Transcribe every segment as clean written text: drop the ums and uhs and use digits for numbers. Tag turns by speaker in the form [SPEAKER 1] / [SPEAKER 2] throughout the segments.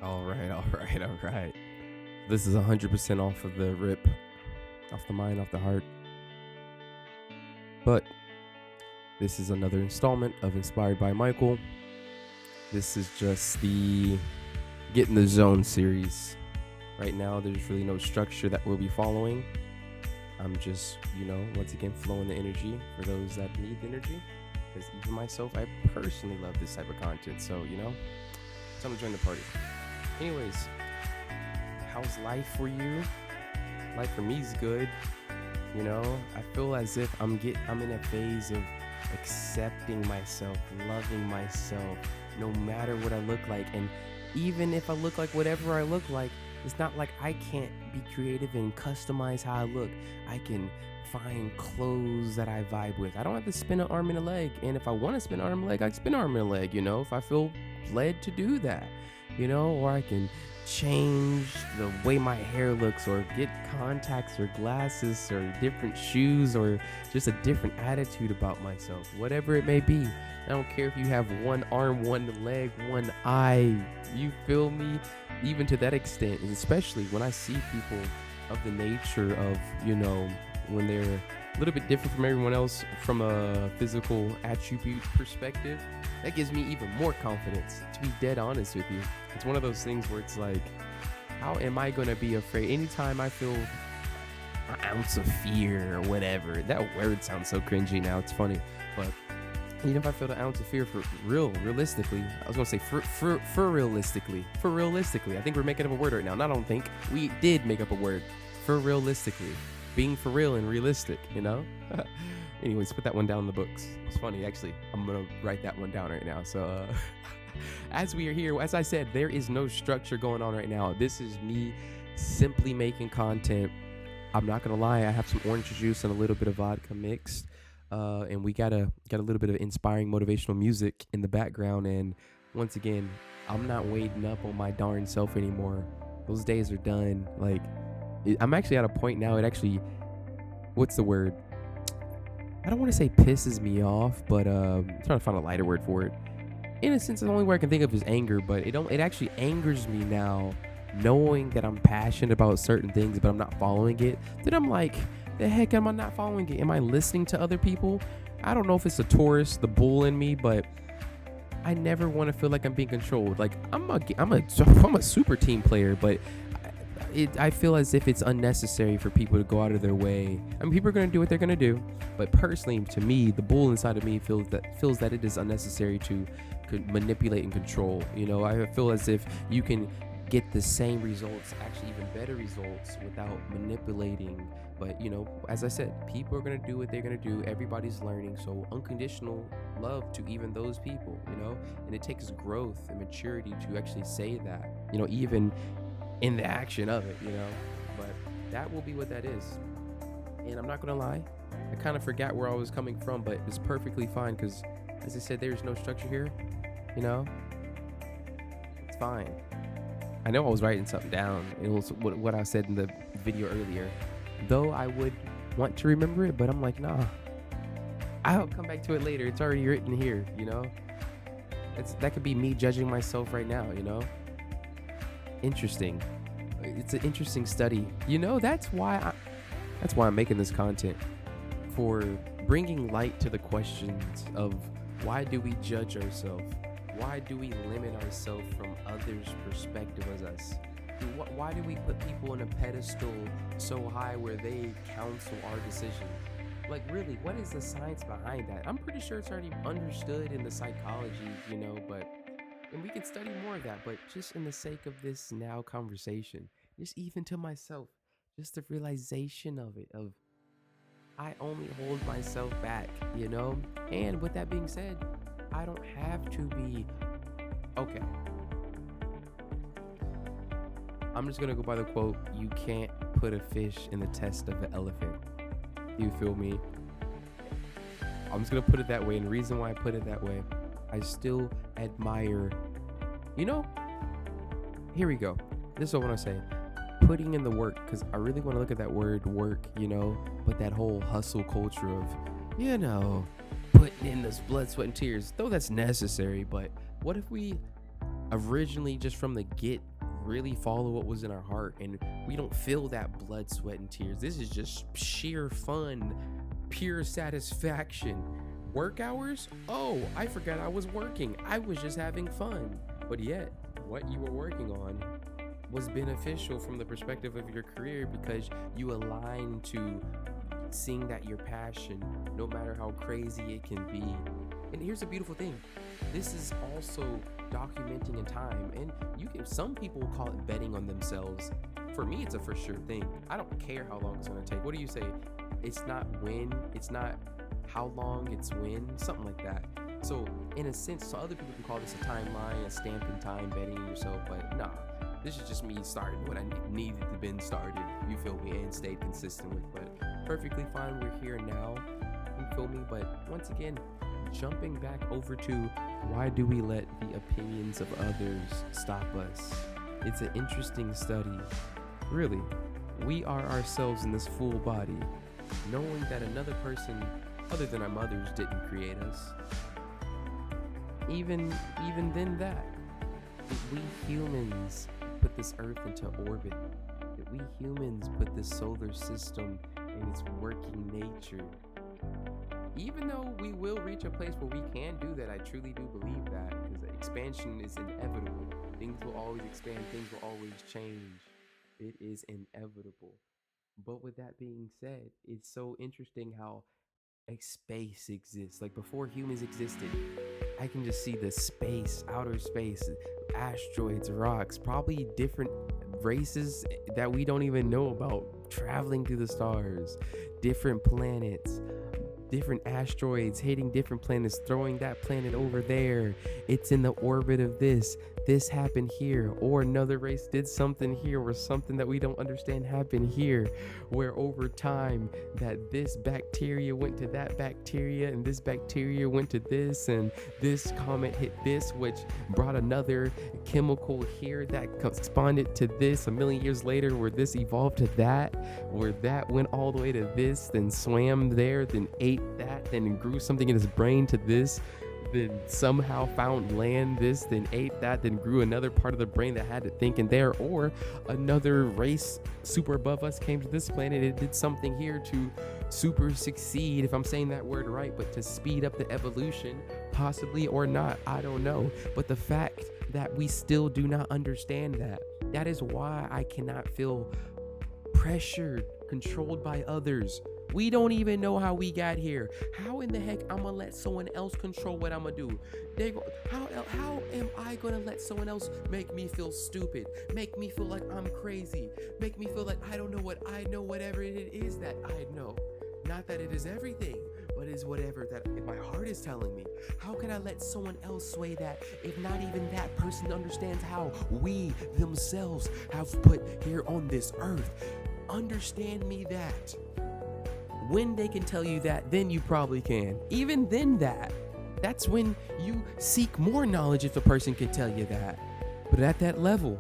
[SPEAKER 1] All right, all right, all right. This is 100% off of the rip, off the mind, off the heart. But this is another installment of Inspired by Michael. This is just the Get in the Zone series. Right now, there's really no structure that we'll be following. I'm just, once again, flowing the energy for those that need the energy. Because even myself, I personally love this type of content. So, time to join the party. Anyways, how's life for you? Life for me is good. I feel as if I'm in a phase of accepting myself, loving myself, no matter what I look like. And even if I look like whatever I look like, it's not like I can't be creative and customize how I look. I can find clothes that I vibe with. I don't have to spin an arm and a leg. And if I want to spin an arm and a leg, I can spin an arm and a leg, if I feel led to do that, or I can change the way my hair looks, or get contacts or glasses or different shoes, or just a different attitude about myself, whatever it may be. I don't care if you have one arm, one leg, one eye, you feel me? Even to that extent, and especially when I see people of the nature of, when they're a little bit different from everyone else from a physical attribute perspective, that gives me even more confidence, to be dead honest with you. It's one of those things where it's like, how am I going to be afraid? Anytime I feel an ounce of fear or whatever, that word sounds so cringy now, it's funny, but even if I feel an ounce of fear realistically, I was going to say for realistically, I think we're making up a word right now. And I don't think we did make up a word. For realistically, being for real and realistic, Anyways, put that one down in the books. It's funny, actually. I'm going to write that one down right now. So, as we are here, as I said, there is no structure going on right now. This is me simply making content. I'm not going to lie. I have some orange juice and a little bit of vodka mixed. And we got a little bit of inspiring motivational music in the background. And once again, I'm not waiting up on my darn self anymore. Those days are done. I'm actually at a point now. It actually, what's the word? I don't want to say pisses me off, but I'm trying to find a lighter word for it. In a sense, the only word I can think of is anger, but it actually angers me now, knowing that I'm passionate about certain things, but I'm not following it. Then I'm like, the heck am I not following it? Am I listening to other people? I don't know if it's the Taurus, the bull in me, but I never want to feel like I'm being controlled. Like I'm a super team player, but I feel as if it's unnecessary for people to go out of their way. I mean, people are going to do what they're going to do, but personally, to me, the bull inside of me feels that it is unnecessary to manipulate and control. I feel as if you can get the same results, actually even better results, without manipulating. But as I said, people are going to do what they're going to do. Everybody's learning, so unconditional love to even those people, and it takes growth and maturity to actually say that, even in the action of it, but that will be what that is. And I'm not going to lie, I kind of forgot where I was coming from, but it's perfectly fine, because as I said, there's no structure here, it's fine. I know I was writing something down. It was what I said in the video earlier. Though I would want to remember it, but I'm like, nah. I'll come back to it later. It's already written here, That could be me judging myself right now, Interesting. It's an interesting study. That's why I'm making this content, for bringing light to the questions of why do we judge ourselves? Why do we limit ourselves from others' perspective as us? Why do we put people on a pedestal so high where they counsel our decision? Like, really, what is the science behind that? I'm pretty sure it's already understood in the psychology, and we can study more of that, but just in the sake of this now conversation, just even to myself, just the realization of it, of I only hold myself back, And with that being said, I don't have to be okay. I'm just gonna go by the quote, you can't put a fish in the test of an elephant. You feel me? I'm just gonna put it that way, and the reason why I put it that way, I still admire, here we go. This is what I want to say. Putting in the work, because I really want to look at that word work, but that whole hustle culture of, putting in this blood, sweat, and tears, though that's necessary, but what if we originally, just from the really follow what was in our heart, and we don't feel that blood, sweat, and tears. This is just sheer fun, pure satisfaction. Work hours? Oh, I forgot I was working. I was just having fun. But yet, what you were working on was beneficial from the perspective of your career, because you align to seeing that your passion, no matter how crazy it can be. And here's the beautiful thing. This is also documenting in time, and some people call it betting on themselves. For me, it's a for sure thing. I don't care how long it's going to take. What do you say? It's not when, it's not how long, it's when, something like that. So in a sense, so other people can call this a timeline, a stamp in time, betting on yourself, but nah, this is just me starting what I needed to been started, you feel me, and stayed consistent with. But perfectly fine, we're here now, you feel me. But once again, jumping back over to why do we let the opinions of others stop us? It's an interesting study. Really, we are ourselves in this full body, knowing that another person other than our mothers didn't create us. Even then, that we humans put this earth into orbit, that we humans put this solar system in its working nature. Even though we will reach a place where we can do that, I truly do believe that, because expansion is inevitable. Things will always expand, things will always change. It is inevitable. But with that being said, it's so interesting how space exists. Like before humans existed, I can just see the space, outer space, asteroids, rocks, probably different races that we don't even know about, traveling through the stars, different planets, different asteroids hitting different planets, throwing that planet over there. It's in the orbit of this happened here, or another race did something here, or something that we don't understand happened here, where over time that this bacteria went to that bacteria, and this bacteria went to this, and this comet hit this, which brought another chemical here that corresponded to this a million years later, where this evolved to that, where that went all the way to this, then swam there, then ate that, then grew something in his brain to this, then somehow found land this, then ate that, then grew another part of the brain that had it thinking there, or another race super above us came to this planet, it did something here to super succeed, if I'm saying that word right, but to speed up the evolution, possibly or not, I don't know. But the fact that we still do not understand that is why I cannot feel pressured, controlled by others. We don't even know how we got here. How in the heck I'm gonna let someone else control what I'm gonna do? How am I gonna let someone else make me feel stupid? Make me feel like I'm crazy? Make me feel like I don't know what I know, whatever it is that I know. Not that it is everything, but it is whatever that my heart is telling me. How can I let someone else sway that if not even that person understands how we themselves have put here on this earth? Understand me that. When they can tell you that, then you probably can. Even then that's when you seek more knowledge, if a person can tell you that. But at that level,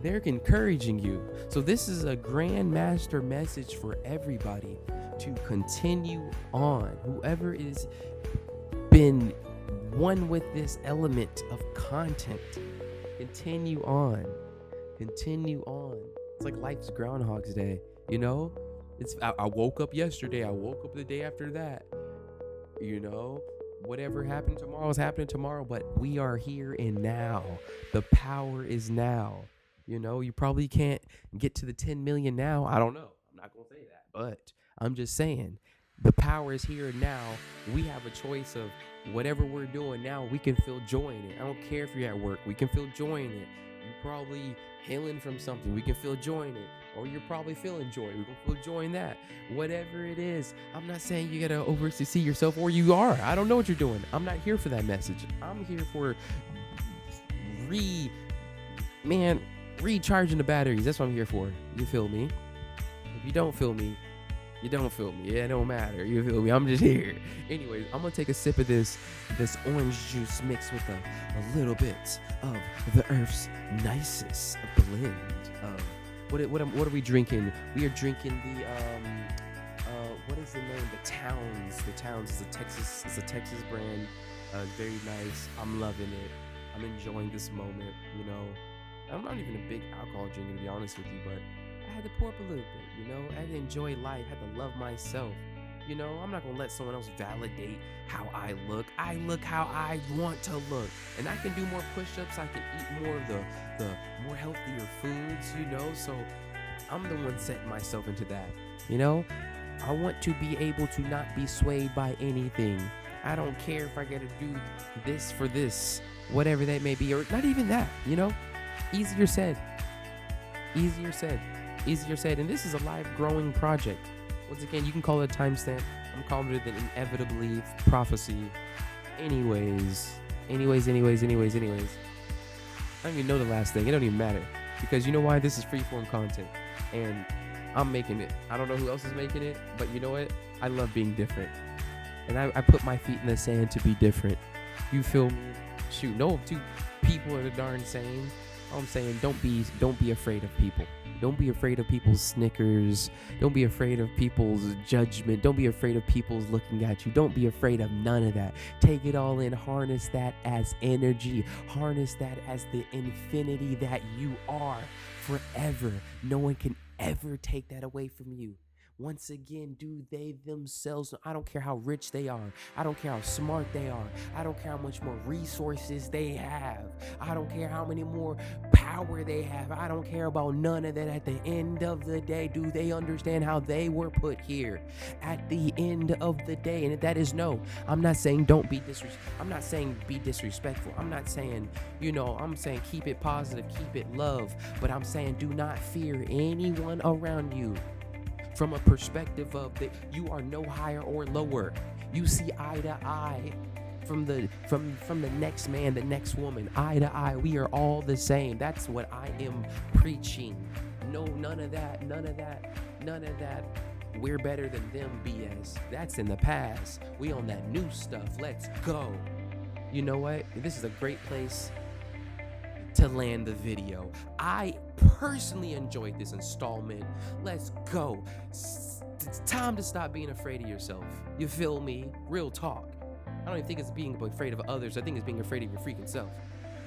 [SPEAKER 1] they're encouraging you. So this is a grand master message for everybody to continue on. Whoever is been one with this element of content, continue on. Continue on. It's like life's Groundhog's Day, you know? I woke up yesterday, I woke up the day after that, you know, whatever happened tomorrow is happening tomorrow, but we are here and now. The power is now. You know, you probably can't get to the 10 million now. I don't know. I'm not going to say that, but I'm just saying the power is here and now. We have a choice of whatever we're doing now. We can feel joy in it. I don't care if you're at work. We can feel joy in it. You're probably healing from something. We can feel joy in it. Or you're probably feeling joy. We can feel joy in that. Whatever it is. I'm not saying you got to oversee yourself, or you are. I don't know what you're doing. I'm not here for that message. I'm here for recharging the batteries. That's what I'm here for. You feel me? If you don't feel me, you don't feel me. It don't matter. You feel me? I'm just here. Anyways, I'm going to take a sip of this orange juice mixed with a little bit of the Earth's nicest blend of what are we drinking? We are drinking the what is the name? The Towns is a Texas brand. Very nice. I'm loving it. I'm enjoying this moment, you know. I'm not even a big alcohol drinker, to be honest with you, but I had to pour up a little bit, you know? I had to enjoy life, I had to love myself. You know, I'm not gonna let someone else validate how I look. I look how I want to look. And I can do more push-ups, I can eat more of the more healthier foods, you know? So I'm the one setting myself into that. You know? I want to be able to not be swayed by anything. I don't care if I gotta do this for this, whatever that may be, or not even that, you know? Easier said. Easier said. Easier said. And this is a live growing project. Once again, you can call it a timestamp. I'm calling it an inevitably prophecy. Anyways. I don't even know the last thing. It don't even matter. Because you know why? This is freeform content. And I'm making it. I don't know who else is making it. But you know what? I love being different. And I put my feet in the sand to be different. You feel me? Shoot, no two people are the darn same. I'm saying don't be afraid of people. Don't be afraid of people's snickers. Don't be afraid of people's judgment. Don't be afraid of people's looking at you. Don't be afraid of none of that. Take it all in. Harness that as energy. Harness that as the infinity that you are forever. No one can ever take that away from you. Once again, do they themselves, I don't care how rich they are. I don't care how smart they are. I don't care how much more resources they have. I don't care how many more power they have. I don't care about none of that. At the end of the day, do they understand how they were put here? At the end of the day, and that is no. I'm not saying don't be I'm not saying be disrespectful. I'm not saying, I'm saying keep it positive, keep it love. But I'm saying do not fear anyone around you. From a perspective of that you are no higher or lower. You see eye to eye from the next man, the next woman, eye to eye. We are all the same. That's what I am preaching. No, none of that. We're better than them BS. That's in the past. We on that new stuff. Let's go. You know what? This is a great place to land the video. I personally enjoyed this installment. Let's go. It's time to stop being afraid of yourself. You feel me? Real talk. I don't even think it's being afraid of others. I think it's being afraid of your freaking self.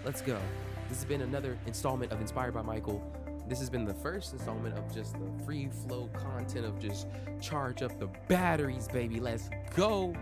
[SPEAKER 1] Let's go. This has been another installment of Inspired by Michael. This has been the first installment of just the free flow content of just charge up the batteries, baby. Let's go.